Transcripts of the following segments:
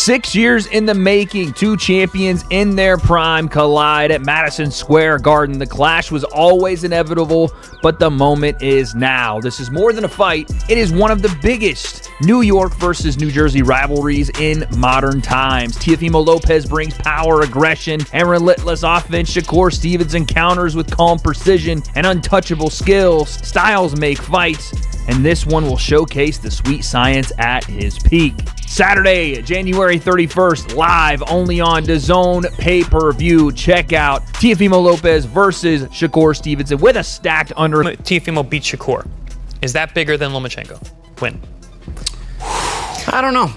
6 years in the making, two champions in their prime collide at Madison Square Garden. The clash was always inevitable, but the moment is now. This is more than a fight. It is one of the biggest New York versus New Jersey rivalries in modern times. Teofimo Lopez brings power, aggression, and relentless offense. Shakur Stevenson counters with calm precision and untouchable skills. Styles make fights, and this one will showcase the sweet science at his peak. Saturday, January 31st, live only on DAZN pay-per-view. Check out Teofimo Lopez versus Shakur Stevenson with a stacked under. Teofimo beat Shakur. Is that bigger than Lomachenko? Win. I don't know.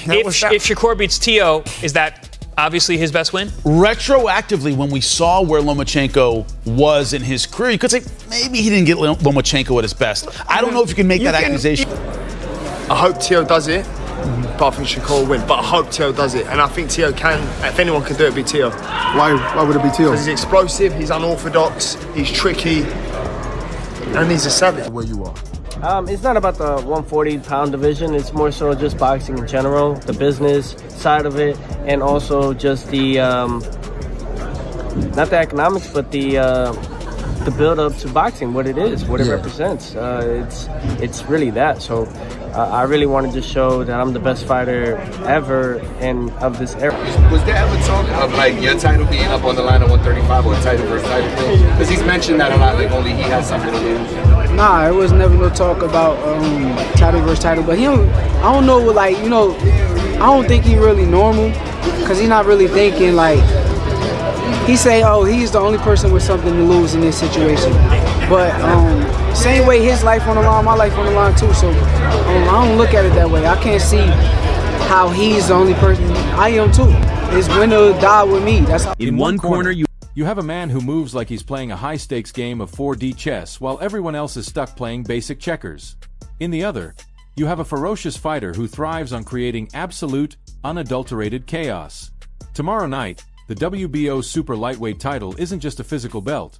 If Shakur beats Teo, is that obviously his best win? Retroactively, when we saw where Lomachenko was in his career, you could say maybe he didn't get Lomachenko at his best. I don't know if you can make that accusation. I hope Teo does it, but I think Shakur will win. But I hope Teo does it, and I think Teo can. If anyone can do it, it'd be Teo. Why would it be Teo? Because he's explosive, he's unorthodox, he's tricky, and he's a savage. Where you are. It's not about the 140-pound division. It's more so just boxing in general, the business side of it, and also just the not the economics, but the build-up to boxing, what it is, what it represents. It's really that. So I really wanted to show that I'm the best fighter ever and of this era. Was there ever talk of like your title being up on the line at 135 or title versus title thing? Because he's mentioned that a lot, like only he has something to lose. Nah, it was never no talk about title versus title, but I don't know, like, you know, I don't think he really normal, because he's not really thinking like, he say, oh, he's the only person with something to lose in this situation. But same way his life on the line, my life on the line too, so I don't look at it that way. I can't see how he's the only person. I am too. It's win or die with me. That's how. In one corner, you have a man who moves like he's playing a high-stakes game of 4D chess while everyone else is stuck playing basic checkers. In the other, you have a ferocious fighter who thrives on creating absolute, unadulterated chaos. Tomorrow night, the WBO super lightweight title isn't just a physical belt.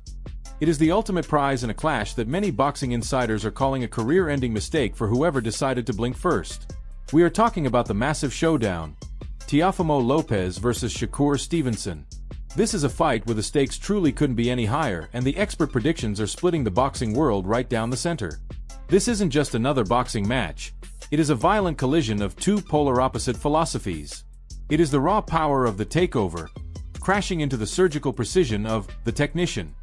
It is the ultimate prize in a clash that many boxing insiders are calling a career-ending mistake for whoever decided to blink first. We are talking about the massive showdown, Teofimo Lopez versus Shakur Stevenson. This is a fight where the stakes truly couldn't be any higher, and the expert predictions are splitting the boxing world right down the center. This isn't just another boxing match. It is a violent collision of two polar opposite philosophies. It is the raw power of the Takeover, crashing into the surgical precision of the technician.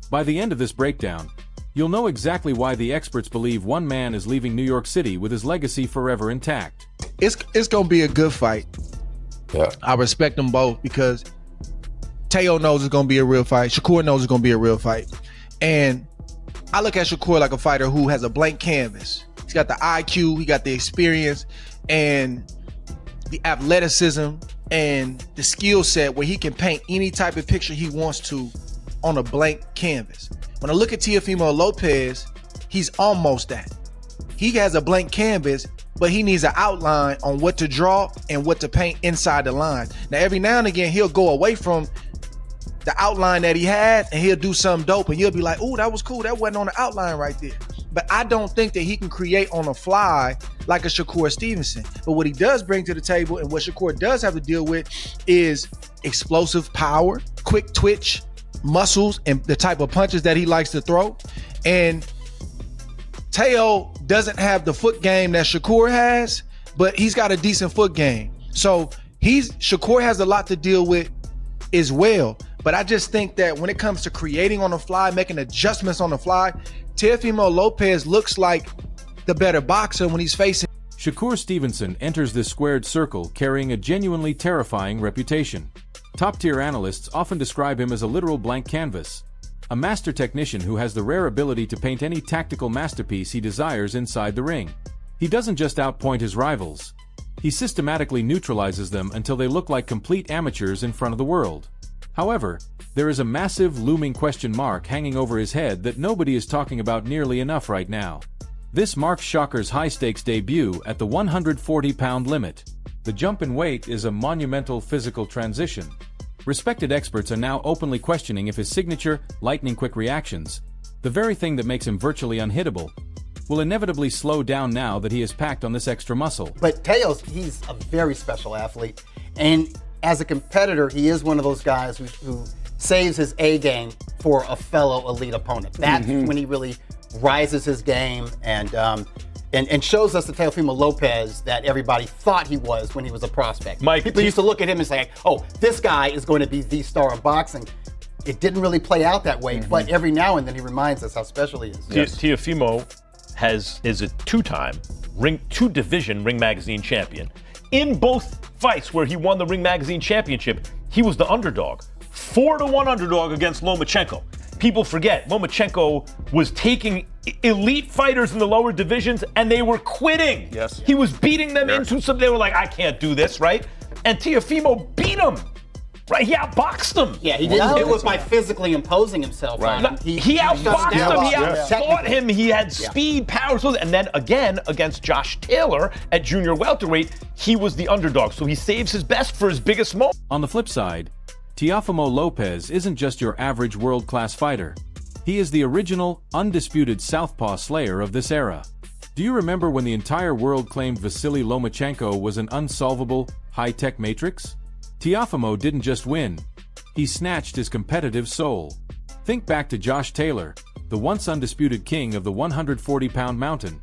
By the end of this breakdown, you'll know exactly why the experts believe one man is leaving New York City with his legacy forever intact. It's gonna be a good fight. Yeah. I respect them both because Teo knows it's gonna be a real fight. Shakur knows it's gonna be a real fight. And I look at Shakur like a fighter who has a blank canvas. He's got the IQ, he got the experience, and the athleticism, and the skill set where he can paint any type of picture he wants to on a blank canvas. When I look at Teofimo Lopez, he's almost that. He has a blank canvas, but he needs an outline on what to draw and what to paint inside the line. Now, every now and again, he'll go away from the outline that he had and he'll do something dope, and you'll be like, "Ooh, that was cool. That wasn't on the outline right there." But I don't think that he can create on the fly like a Shakur Stevenson. But what he does bring to the table, and what Shakur does have to deal with, is explosive power, quick twitch, muscles, and the type of punches that he likes to throw. And Teo doesn't have the foot game that Shakur has, but he's got a decent foot game. So Shakur has a lot to deal with as well. But I just think that when it comes to creating on the fly, making adjustments on the fly, Teofimo Lopez looks like the better boxer when he's facing. Shakur Stevenson enters this squared circle carrying a genuinely terrifying reputation. Top-tier analysts often describe him as a literal blank canvas, a master technician who has the rare ability to paint any tactical masterpiece he desires inside the ring. He doesn't just outpoint his rivals. He systematically neutralizes them until they look like complete amateurs in front of the world. However, there is a massive looming question mark hanging over his head that nobody is talking about nearly enough right now. This marks Shakur's high-stakes debut at the 140-pound limit. The jump in weight is a monumental physical transition. Respected experts are now openly questioning if his signature, lightning-quick reactions, the very thing that makes him virtually unhittable, will inevitably slow down now that he has packed on this extra muscle. But Teo's, he's a very special athlete. And as a competitor, he is one of those guys who saves his A game for a fellow elite opponent. That's when he really rises his game and shows us the Teofimo Lopez that everybody thought he was when he was a prospect. People used to look at him and say, oh, this guy is going to be the star of boxing. It didn't really play out that way, but every now and then he reminds us how special he is. Teofimo is a two-division Ring Magazine champion. In both fights where he won the Ring Magazine championship, he was the underdog. 4-1 underdog against Lomachenko. People forget, Lomachenko was taking elite fighters in the lower divisions and they were quitting. Yes. He was beating them into something. They were like, I can't do this, right? And Teofimo beat him. Right, he outboxed him. Yeah, he didn't do it by physically imposing himself on him. He outboxed him, he outfought him, he had speed, power, and then again against Josh Taylor at junior welterweight, he was the underdog. So he saves his best for his biggest moment. On the flip side, Teofimo Lopez isn't just your average world-class fighter. He is the original, undisputed southpaw slayer of this era. Do you remember when the entire world claimed Vasily Lomachenko was an unsolvable, high-tech matrix? Teofimo didn't just win, he snatched his competitive soul. Think back to Josh Taylor, the once undisputed king of the 140-pound mountain.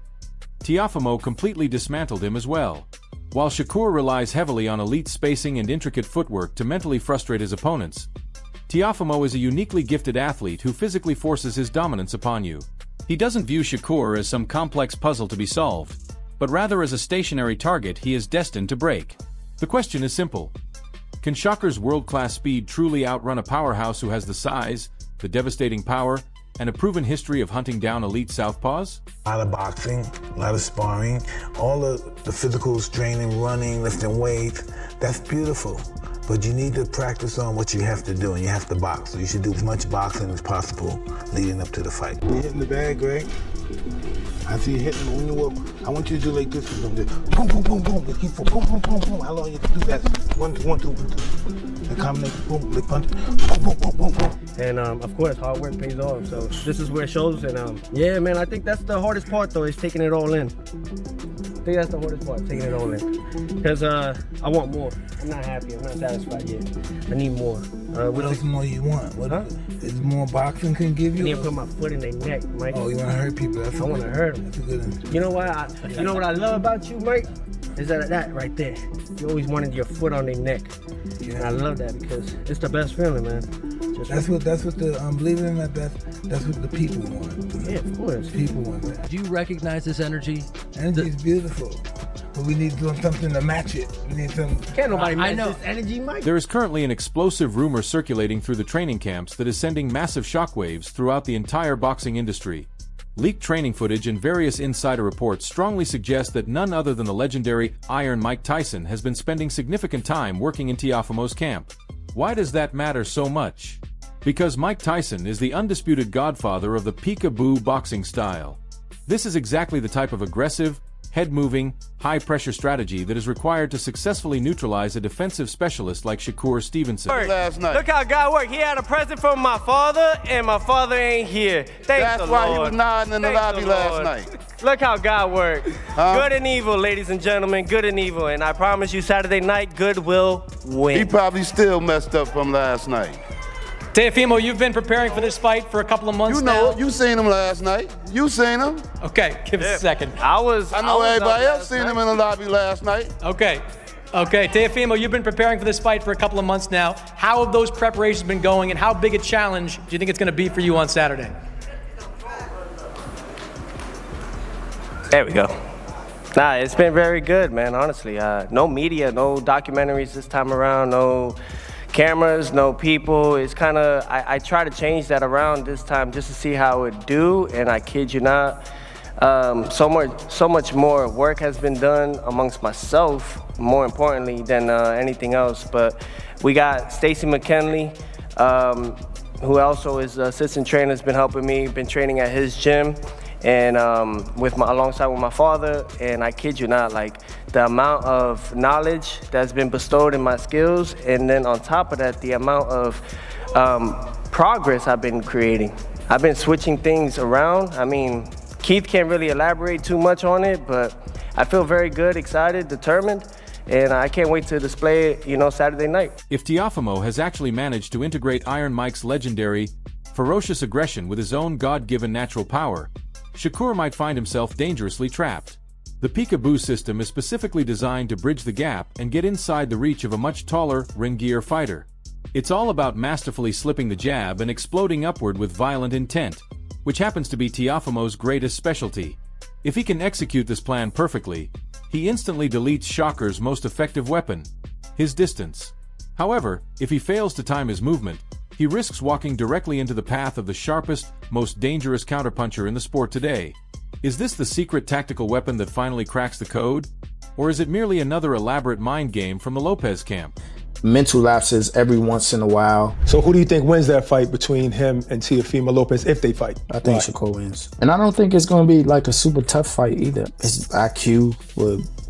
Teofimo completely dismantled him as well. While Shakur relies heavily on elite spacing and intricate footwork to mentally frustrate his opponents, Teofimo is a uniquely gifted athlete who physically forces his dominance upon you. He doesn't view Shakur as some complex puzzle to be solved, but rather as a stationary target he is destined to break. The question is simple. Can Shakur's world-class speed truly outrun a powerhouse who has the size, the devastating power, and a proven history of hunting down elite southpaws? A lot of boxing, a lot of sparring, all of the physicals, training, running, lifting weights, that's beautiful. But you need to practice on what you have to do, and you have to box. So you should do as much boxing as possible leading up to the fight. You're hitting the bag, Greg. I see you hitting when you walk. I want you to do like this. Boom, boom, boom, boom. Just keep boom, boom, boom, boom. How long you do that? 1, 2, 1, 2, 1, 2. The combination, boom, lick punch, boom, boom, boom, boom, boom. And of course, hard work pays off. So this is where it shows. And yeah, man, I think that's the hardest part, though, is taking it all in. I think that's the hardest part, taking it all in. Because I want more. I'm not happy. I'm not satisfied yet. I need more. What else more you want? What is more boxing can give you? I need to put my foot in their neck, Mike. Oh, you want to hurt people? I want to hurt them. That's a good one. You know what? You know what I love about you, Mike? Is that right there. You always wanted your foot on their neck. Yeah. And I love that because it's the best feeling, man. That's what the believe it or not, that's what the people want. Yeah, of course. People want that. Do you recognize this energy? Energy is beautiful. But we need something to match it. We need some. Can't nobody match this energy, Mike. There is currently an explosive rumor circulating through the training camps that is sending massive shockwaves throughout the entire boxing industry. Leaked training footage and various insider reports strongly suggest that none other than the legendary Iron Mike Tyson has been spending significant time working in Teofimo's camp. Why does that matter so much? Because Mike Tyson is the undisputed godfather of the peekaboo boxing style. This is exactly the type of aggressive, head-moving, high-pressure strategy that is required to successfully neutralize a defensive specialist like Shakur Stevenson. Last night. Look how God worked. He had a present from my father, and my father ain't here. That's why he was nodding in the lobby last night. Look how God worked. Good and evil, ladies and gentlemen, good and evil. And I promise you, Saturday night, good will win. He probably still messed up from last night. Teofimo, you've been preparing for this fight for a couple of months now. You know, you seen him last night. You seen him. Okay, give us a second. I know everybody else seen him in the lobby last night. Okay, Teofimo, you've been preparing for this fight for a couple of months now. How have those preparations been going, and how big a challenge do you think it's going to be for you on Saturday? There we go. Nah, it's been very good, man, honestly. No media, no documentaries this time around, no cameras, no people. It's kind of, I try to change that around this time just to see how it do, and I kid you not, so much more work has been done amongst myself, more importantly than anything else. But we got Stacy McKinley, who also is the assistant trainer, has been helping me, been training at his gym, and alongside with my father. And I kid you not, like the amount of knowledge that's been bestowed in my skills, and then on top of that, the amount of progress I've been creating. I've been switching things around. I mean, Keith can't really elaborate too much on it, but I feel very good, excited, determined, and I can't wait to display it, Saturday night. If Teofimo has actually managed to integrate Iron Mike's legendary, ferocious aggression with his own God-given natural power, Shakur might find himself dangerously trapped. The peekaboo system is specifically designed to bridge the gap and get inside the reach of a much taller, ring-gear fighter. It's all about masterfully slipping the jab and exploding upward with violent intent, which happens to be Teofimo's greatest specialty. If he can execute this plan perfectly, he instantly deletes Shakur's most effective weapon, his distance. However, if he fails to time his movement, he risks walking directly into the path of the sharpest, most dangerous counterpuncher in the sport today. Is this the secret tactical weapon that finally cracks the code? Or is it merely another elaborate mind game from the Lopez camp? Mental lapses every once in a while. So who do you think wins that fight between him and Teofimo Lopez if they fight? I think Shakur wins. And I don't think it's going to be like a super tough fight either. His IQ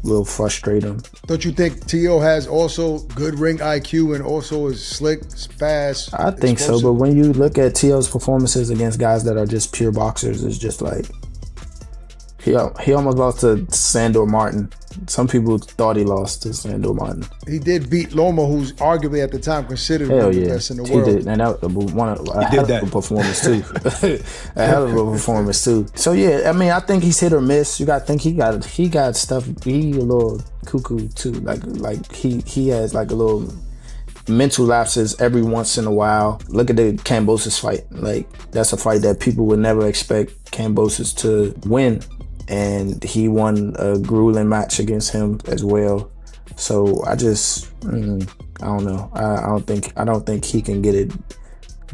will frustrate him. Don't you think Teo has also good ring IQ and also is slick, fast? I think so, but when you look at Teo's performances against guys that are just pure boxers, it's just like he almost lost to Sandor Martin. Some people thought he lost to Sandor Martin. He did beat Loma, who's arguably at the time considered one of the best in the world. He did, and that was a hell of a performance too. A hell of a performance too. So yeah, I mean, I think he's hit or miss. You got to think he got stuff. He a little cuckoo too. Like he has like a little mental lapses every once in a while. Look at the Kambosos fight. Like that's a fight that people would never expect Kambosos to win. And he won a grueling match against him as well. So I just, I don't know. I don't think he can get it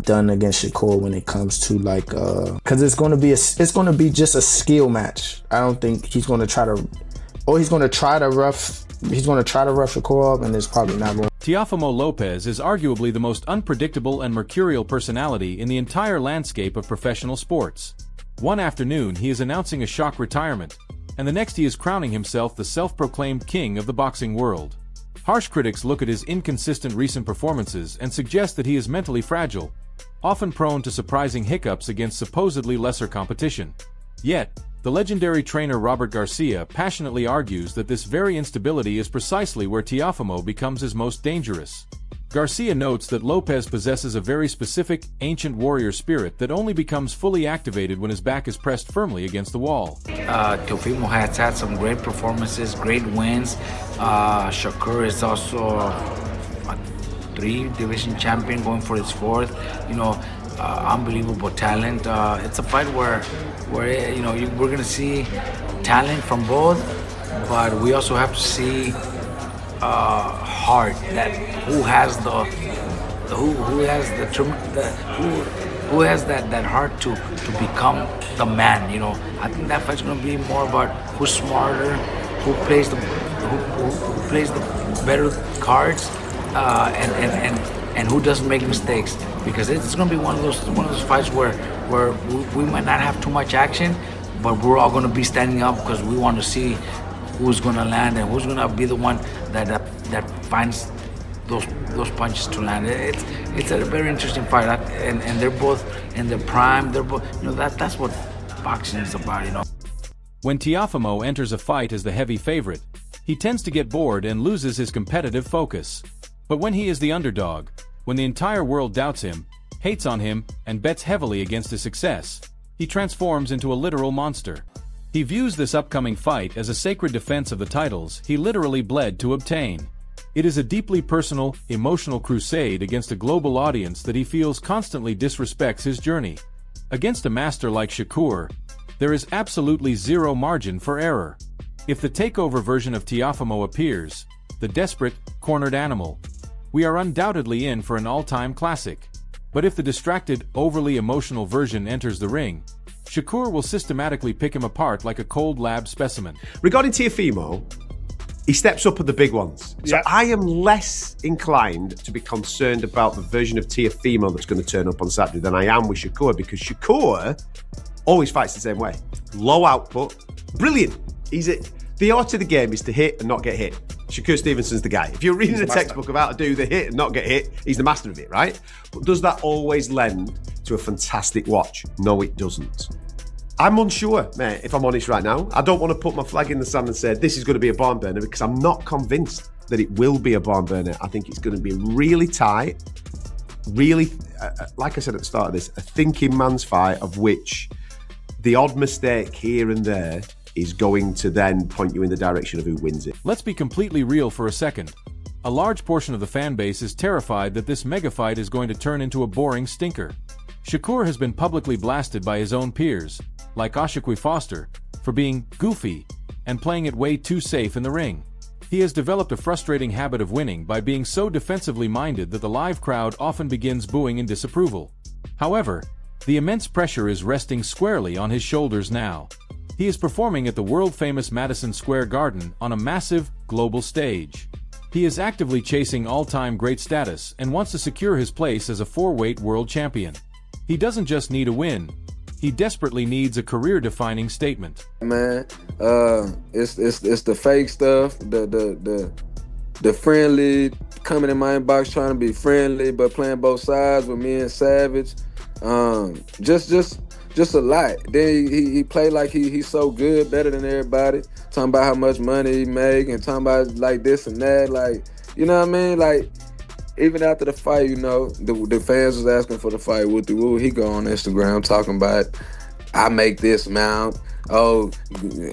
done against Shakur when it comes to like, cause it's gonna be just a skill match. I don't think he's gonna try to rough Shakur up, and it's probably not going. Teofimo Lopez is arguably the most unpredictable and mercurial personality in the entire landscape of professional sports. One afternoon, he is announcing a shock retirement, and the next he is crowning himself the self-proclaimed king of the boxing world. Harsh critics look at his inconsistent recent performances and suggest that he is mentally fragile, often prone to surprising hiccups against supposedly lesser competition. Yet, the legendary trainer Robert Garcia passionately argues that this very instability is precisely where Teofimo becomes his most dangerous. Garcia notes that Lopez possesses a very specific, ancient warrior spirit that only becomes fully activated when his back is pressed firmly against the wall. Teofimo has had some great performances, great wins. Shakur is also a 3-division champion, going for his 4th. Unbelievable talent. It's a fight where we're going to see talent from both, but we also have to see heart, that who has that heart to become the man. I think that fight's going to be more about who's smarter, who plays the better cards, and who doesn't make mistakes. Because it's going to be one of those fights where we might not have too much action, but we're all going to be standing up because we want to see who's going to land and who's going to be the one that finds those punches to land. It's a very interesting fight, and they're both in their prime. They're both, that's what boxing is about, When Teofimo enters a fight as the heavy favorite, he tends to get bored and loses his competitive focus. But when he is the underdog, when the entire world doubts him, hates on him, and bets heavily against his success, he transforms into a literal monster. He views this upcoming fight as a sacred defense of the titles he literally bled to obtain. It is a deeply personal, emotional crusade against a global audience that he feels constantly disrespects his journey. Against a master like Shakur, there is absolutely zero margin for error. If the takeover version of Teofimo appears, the desperate, cornered animal, we are undoubtedly in for an all-time classic. But if the distracted, overly emotional version enters the ring, Shakur will systematically pick him apart like a cold lab specimen. Regarding Teofimo, he steps up at the big ones. So I am less inclined to be concerned about the version of Teofimo that's going to turn up on Saturday than I am with Shakur, because Shakur always fights the same way. Low output, brilliant. The art of the game is to hit and not get hit. Shakur Stevenson's the guy. If you're reading a textbook about how to do the hit and not get hit, he's the master of it, right? But does that always lend to a fantastic watch? No, it doesn't. I'm unsure, mate, if I'm honest right now. I don't want to put my flag in the sand and say this is going to be a barn burner because I'm not convinced that it will be a barn burner. I think it's going to be really tight, really, like I said at the start of this, a thinking man's fight of which the odd mistake here and there is going to then point you in the direction of who wins it. Let's be completely real for a second. A large portion of the fan base is terrified that this mega fight is going to turn into a boring stinker. Shakur has been publicly blasted by his own peers, like Ashaqui Foster, for being goofy and playing it way too safe in the ring. He has developed a frustrating habit of winning by being so defensively minded that the live crowd often begins booing in disapproval. However, the immense pressure is resting squarely on his shoulders now. He is performing at the world-famous Madison Square Garden on a massive, global stage. He is actively chasing all-time great status and wants to secure his place as a 4-weight world champion. He doesn't just need a win. He desperately needs a career-defining statement. Man, it's the fake stuff, the friendly, coming in my inbox trying to be friendly, but playing both sides with me and Savage. Just a lot. Then he played like he's so good, better than everybody. Talking about how much money he make and talking about like this and that, like, you know what I mean? Like, even after the fight, you know, the fans was asking for the fight. Woo, he go on Instagram talking about, I make this amount. Oh,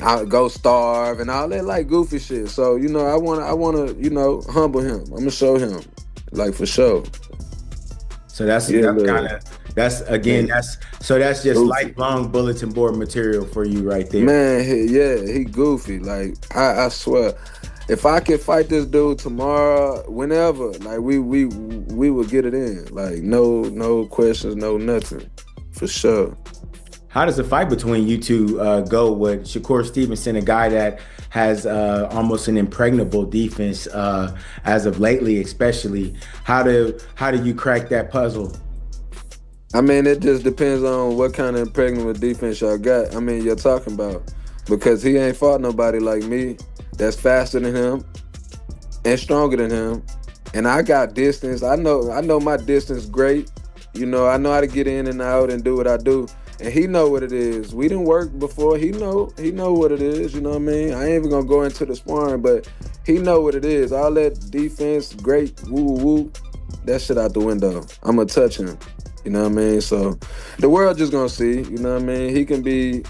I go starve and all that like goofy shit. So, you know, I wanna, you know, humble him. I'm gonna show him, like, for sure. So that's just lifelong bulletin board material for you right there. Man, he goofy. Like, I swear. If I could fight this dude tomorrow, whenever, like we would get it in. Like no questions, no nothing, for sure. How does the fight between you two go with Shakur Stevenson, a guy that has almost an impregnable defense as of lately, especially? How do you crack that puzzle? I mean, it just depends on what kind of impregnable defense y'all got. I mean, you're talking about, because he ain't fought nobody like me that's faster than him and stronger than him. And I got distance. I know my distance great. You know, I know how to get in and out and do what I do. And he know what it is. We didn't work before. He know what it is, you know what I mean? I ain't even gonna go into the sparring, but he know what it is. All that defense, great, woo, that shit out the window. I'm gonna touch him, you know what I mean? So the world just gonna see, you know what I mean? He can be,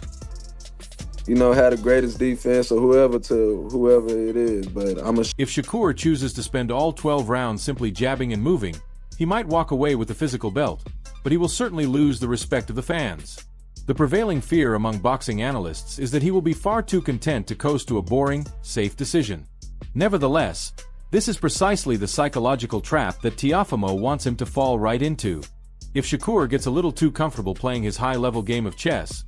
you know, had the greatest defense or whoever it is, but If Shakur chooses to spend all 12 rounds simply jabbing and moving, he might walk away with the physical belt, but he will certainly lose the respect of the fans. The prevailing fear among boxing analysts is that he will be far too content to coast to a boring, safe decision. Nevertheless, this is precisely the psychological trap that Teofimo wants him to fall right into. If Shakur gets a little too comfortable playing his high-level game of chess,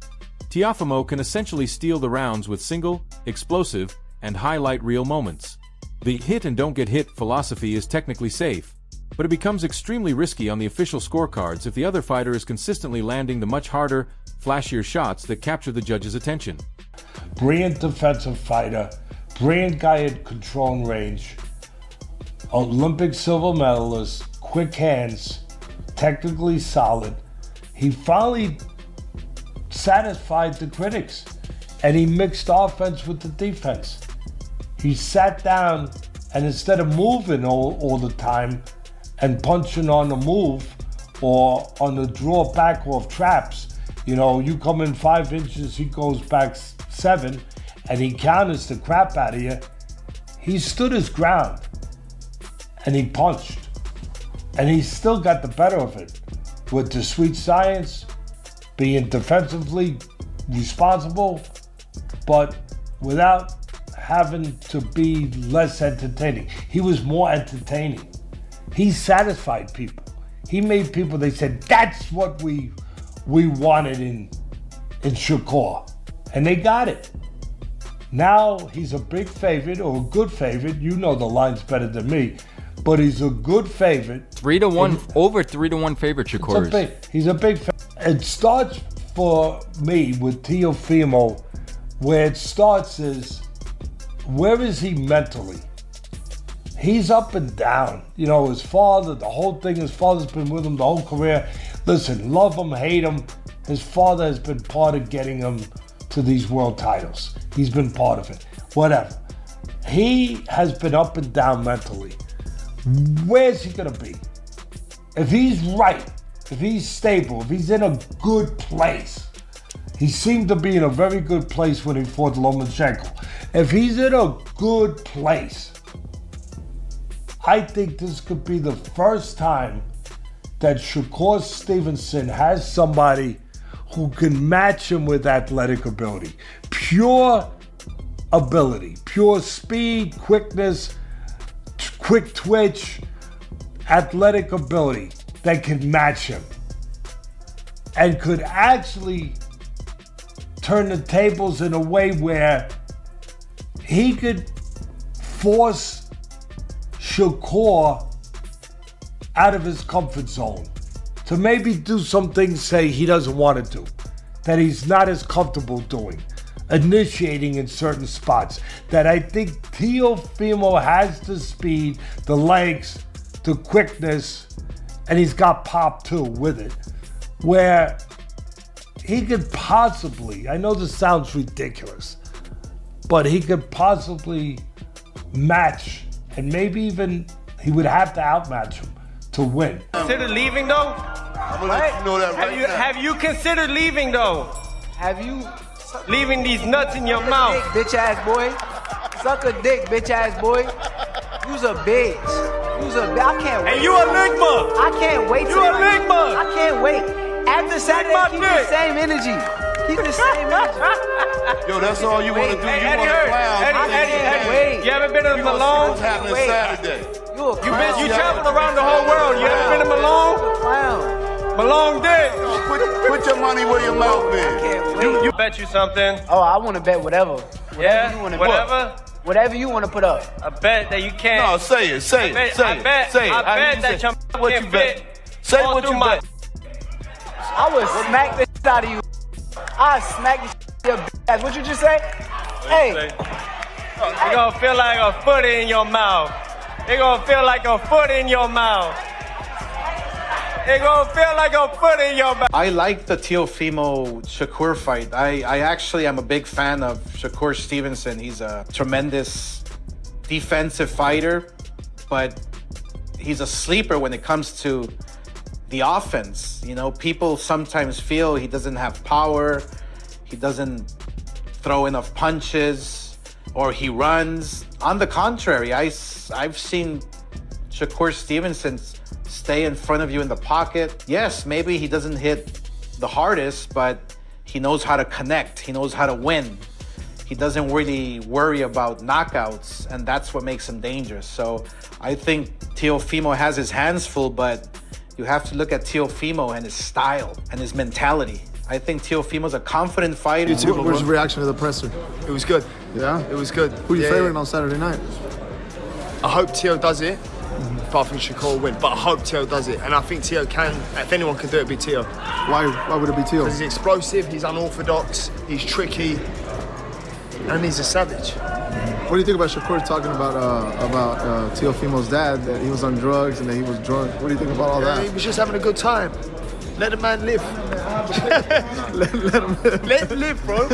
Teofimo can essentially steal the rounds with single, explosive, and highlight reel moments. The hit and don't get hit philosophy is technically safe, but it becomes extremely risky on the official scorecards if the other fighter is consistently landing the much harder, flashier shots that capture the judge's attention. Brilliant defensive fighter, brilliant guy at control and range, Olympic silver medalist, quick hands, technically solid. He finally satisfied the critics, and he mixed offense with the defense. He sat down, and instead of moving all the time and punching on the move or on the draw back off traps, you know, you come in 5 inches, he goes back 7, and he counters the crap out of you. He stood his ground, and he punched, and he still got the better of it with the sweet science, being defensively responsible, but without having to be less entertaining. He was more entertaining. He satisfied people. He made people, they said, that's what we wanted in Shakur. And they got it. Now he's a big favorite, or a good favorite. You know the line's better than me, but he's a good favorite. 3-1, over 3-1 favorite, Shakur. He's a big favorite. It starts for me with Teofimo, where it starts is, where is he mentally? He's up and down. You know, his father, the whole thing, his father's been with him the whole career. Listen, love him, hate him, his father has been part of getting him to these world titles. He's been part of it. Whatever. He has been up and down mentally. Where's he gonna be? If he's right, if he's stable, if he's in a good place, he seemed to be in a very good place when he fought Lomachenko. If he's in a good place, I think this could be the first time that Shakur Stevenson has somebody who can match him with athletic ability. Pure ability, pure speed, quickness, quick twitch, athletic ability that can match him. And could actually turn the tables in a way where he could force Shakur out of his comfort zone to maybe do some things, say, he doesn't want to do, that he's not as comfortable doing, initiating in certain spots, that I think Teofimo has the speed, the legs, the quickness, and he's got pop too with it, where he could possibly, I know this sounds ridiculous, but he could possibly match, and maybe even he would have to outmatch him to win. Consider leaving though? I'm gonna let you know that right now. Have you considered leaving though? Have you leaving these nuts in your mouth? Dick, bitch ass boy. Suck a dick, bitch ass boy. You's a bitch. You's a bitch. I can't wait. And you a ligma. I can't wait. You a ligma. I can't wait. After Saturday, keep the same energy. Keep the same energy. Yo, that's all you want to do. You want to clown. Eddie, you haven't been to Malone? What's happening Saturday? You traveled around the whole world. You haven't been to Malone? Malone did. Put your money where your mouth is. You bet you something. Oh, I want to bet whatever. Yeah, whatever. Whatever you want to put up. I bet that you can't. No, say it. Say it. Say it. Say it. I bet that your what can't you bet. fit Say all what through you my. bet. I would smack the shit out of you. I smack the shit out of your ass. What you just say? Hey. It's gonna feel like a foot in your mouth. It's gonna feel like a foot in your mouth. It's gonna feel like a foot in your mouth. I like the Teofimo Shakur fight. I actually am a big fan of Shakur Stevenson. He's a tremendous defensive fighter, but he's a sleeper when it comes to the offense. You know, people sometimes feel he doesn't have power, he doesn't throw enough punches, or he runs. On the contrary, I've seen Shakur Stevenson stay in front of you in the pocket. Yes, maybe he doesn't hit the hardest, but he knows how to connect. He knows how to win. He doesn't really worry about knockouts, and that's what makes him dangerous. So I think Teofimo has his hands full, but you have to look at Teofimo and his style and his mentality. I think Teofimo's a confident fighter. Where's the reaction of the presser? It was good. Yeah? It was good. Who are you favoring on Saturday night? I hope Teo does it, but I think Shakur will win. But I hope Teo does it. And I think Teo can, if anyone can do it, it'd be Teo. Why would it be Teo? Because he's explosive, he's unorthodox, he's tricky, and he's a savage. What do you think about Shakur talking about Teofimo's dad, that he was on drugs and that he was drunk? What do you think about all that? He was just having a good time. Let the man live. let him live. Let him live, bro.